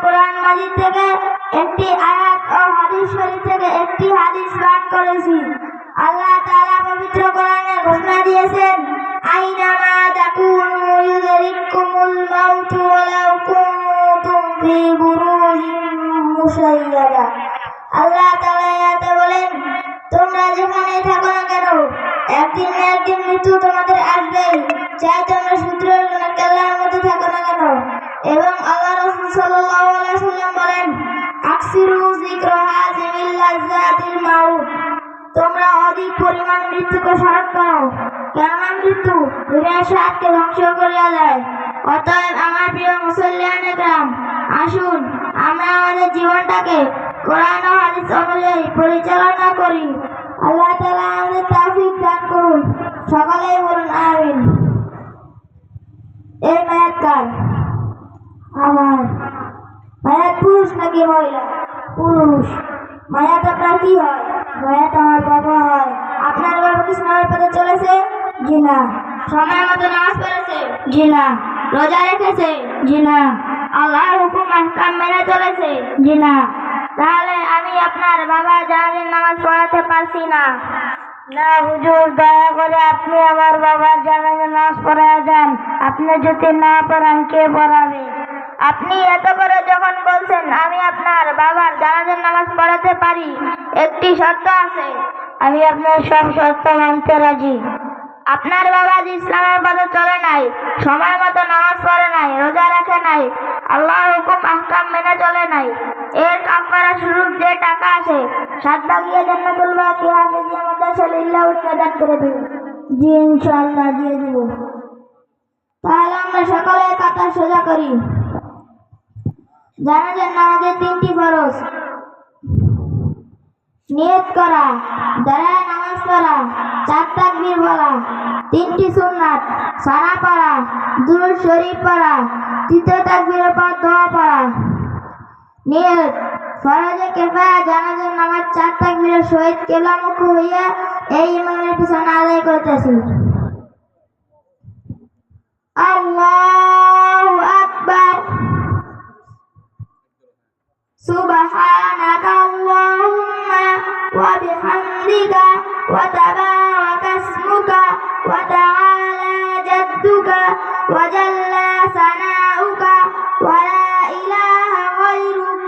কোরআন মাজিদ থেকে একটি আয়াত ও হাদিস শরীফ থেকে একটি হাদিস পাঠ করেছি। আল্লাহ তাআলা পবিত্র কোরআনে ঘোষণা দিয়েছেন, আইনামা তাকুনু ইউদরিকুমুল মাউত ওয়ালাউ কুনতুম ফি বুরুজিন মুশাইয়াদা। আল্লাহ তাআলা আয়াতে বলেন, তোমরা যেখানেই থাকো না কেন একদিন না একদিন মৃত্যু তোমাদের আসবেই, চাই তোমরা সূত্রের কেল্লার মধ্যে থাকো না কেন। এবং আল্লাহ রাসূল সাল্লাল্লাহু আলাইহি ওয়াসাল্লাম বলেন, আকসিরু যিকরা হাযিমিল লাযযাতিল মাউত। তোমরা অধিক পরিমাণ মৃত্যুকে স্মরণ করো, কেননা মৃত্যু দুনিয়ার স্বাদকে ধ্বংস করিয়া যায়। অতএব আমার প্রিয় মুসলিয়ানে গ্রাম, আসুন আমরা আমাদের জীবনটাকে কোরআন ও হাদিস অনুযায়ী পরিচালনা করি। আল্লাহ তাআলা আমাদের তৌফিক দান করুন। সকলেই বলুন আমিন। এই মায়াত কার? আমার। মায়াত পুরুষ নাকি মহিলা? পুরুষ। মায়াত আপনার কি হয়? মায়াত আমার বাবা হয়। আপনার বাবা কি ইসলামের পথে চলেছে? জি না। সময় মতো নামাজ পড়েছে? জি না। রোজা রেখেছে? জি না। আল্লাহর হুকুম আহকাম মেনে চলেছে? জি না। তাহলে আমি আপনার বাবার জানাজার নামাজ পড়াতে পারছি না। না হুজুর, দয়া করে আপনি আমার বাবার জানাজার নামাজ পড়ায় দেন। আপনি যদি না পড়ান কে পড়াবে? আপনি এত করে যখন বলছেন আমি আপনার বাবার জানাজার নামাজ পড়াতে পারি, একটি শর্ত আছে। আমি আপনার সব শর্ত মানতে রাজি। আপনার বাবা যে ইসলামের পথে চলে নাই, সময় মতো নামাজ পড়ে নাই, রোজা রাখে নাই, আল্লাহর হুকুম আহকাম মেনে চলে নাই, এর কাফারা স্বরূপ যে টাকা আসে 7 ভাগিয়ে জান্নাতুল বাকিয়া হাফিজিয়া মাদ্রাসা লিল্লাহ দান করে দেব। জি ইনশাআল্লাহ দিয়ে দেব। তাহলে আমরা সকলে কাতার সোজা করি। জানাজার নামাজের 3টি ফরজ: নিয়ত করা, দাঁড়ায় নামাজ পড়া, 4 তাকবীর বলা। 3টি সুন্নাত: সানা পড়া, দুরূদ শরীফ পড়া, 3য় তাকবীরের পর দোয়া পড়া। নিয়ত: ফরজে কিফায়া জানাজার নামাজ 4 তাকবীরের সহিত কিবলামুখী হইয়া এই ইমামের পিছনে আদায় করতেছি। আল্লাহু আকবার। সুবহানাকা আল্লাহুম্মা ওয়া বিহামদিকা ওয়া তাবারাকা ইসমুকা ওয়া তাআলা জাদ্দুকা ওয়া জাল্লা সানাউকা ওয়া লা ইলাহা গায়রুক।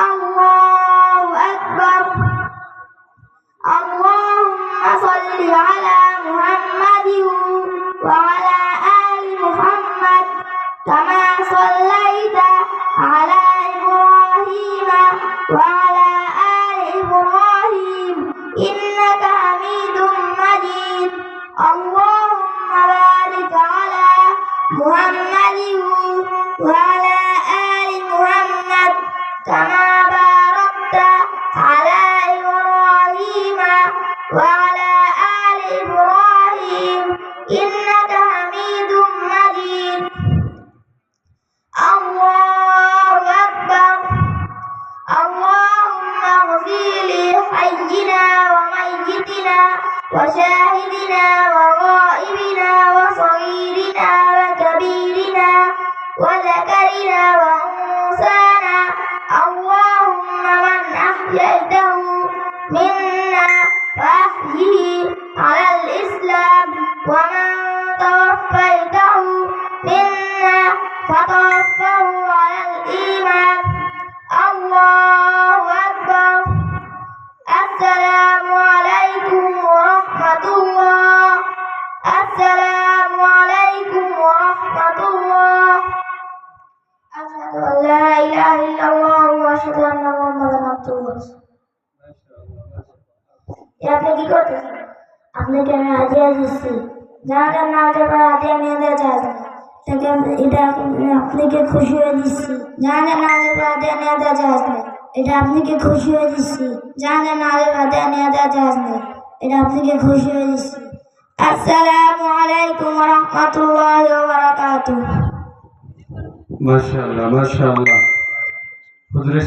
আল্লাহু আকবার। আল্লাহুম্মা সাল্লি আলা মুহাম্মাদিন ওয়া আলা আলি মুহাম্মাদ কামা সাল্লাইতা আলা ইব্রাহিমা ওয়া আলা আলি ইব্রাহিম ইন্নাকা হামিদুম মাজিদ। আল্লাহুম্মা বারিক আলা মুহাম্মাদিন ওয়া আলা আলি মুহাম্মাদ কামা বারাকতা আলা ইব্রাহিমা ওয়া আলা আলি ইব্রাহিম ইন্নাকা হামিদুম মাজিদ। আল্লাহু আকবার। আল্লাহুম্মা ইগফির লি হাইয়িনা ওয়া মাইয়িতিনা ওয়া শাহিদিনা ওয়া গায়িবিনা ওয়া সগীরিনা ওয়া কাবীরিনা ওয়া যাকারিনা ওয়া উনসানা। আল্লাহুম্মা মান আহয়াইতাহু মিন্না ফাহইহি আলাল ইসলাম ওয়া মান তাওয়াফাইতাহু মিন্না ফাতাওয়াফাহু আলাল ঈমান। আল্লাহু আকবার। আসসালামু আলাইকুম ওয়া রাহমাতুল্লাহ। আসসালামু আলাইকুম ওয়া রাহমাতুল্লাহ। আশহাদু আল লা ইলাহা ইল্লাল্লাহ ওয়া আশহাদু আন্না মুহাম্মাদান আবদুহু ওয়া রাসূলুহু। আপনি কি করতেছেন? আপনাকে আমি হাদিয়া দিচ্ছি। জানাজার নামাজের পর হাদিয়া নিয়ে দেওয়া যায় না। এটা আপনাকে খুশি হয়ে দিচ্ছি। জানাজার নামাজের পর হাদিয়া নিয়ে দেওয়া যায় না। এটা আপনাকে খুশি হয়ে দিচ্ছি। জানাজার নামাজের পর হাদিয়া নিয়ে দেওয়া যায় না। এটা আপনাকে খুশি হয়ে দিচ্ছি। আসসালামু আলাইকুম ওয়া রাহমাতুল্লাহি ওয়া বারাকাতুহু। মাশাআল্লাহ, মাশাআল্লাহ। হুজুরের